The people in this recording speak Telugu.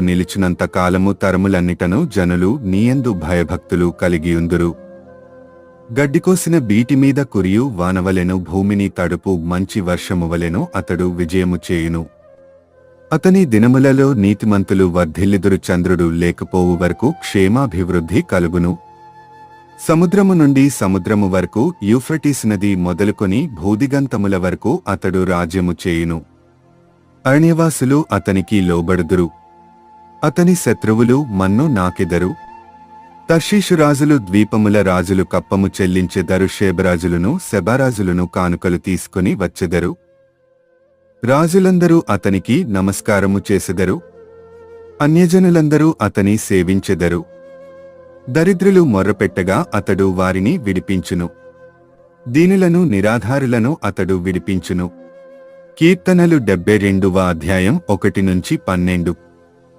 నిలిచినంత కాలము తరములన్నిటను జనులు నీయందు భయభక్తులు కలిగియుందురు. గడ్డికోసిన బీటిమీద కురియు వానవలెను, భూమిని తడుపు మంచి వర్షమువలెను అతడు విజయము చేయును. అతని దినములలో నీతిమంతులు వర్ధిల్లిదురు. చంద్రుడు లేకపోవు వరకు క్షేమాభివృద్ధి కలుగును. సముద్రము నుండి సముద్రము వరకు, యూఫ్రటీస్ నది మొదలుకొని భూదిగంతముల వరకు అతడు రాజ్యము చేయును. అరణ్యవాసులు అతనికి లోబడుదురు. అతని శత్రువులు మన్ను నాకెదరు. తర్షీషు రాజులు, ద్వీపముల రాజులు కప్పము చెల్లించెదరు. షేబరాజులను శెబారాజులను కానుకలు తీసుకుని వచ్చెదరు. రాజులందరూ అతనికి నమస్కారము చేసెదరు. అన్యజనులందరూ అతని సేవించెదరు. దరిద్రులు మొర్రపెట్టగా అతడు వారిని విడిపించును. దీనులను నిరాధారులను అతడు విడిపించును. కీర్తనలు 72వ అధ్యాయం 1-12.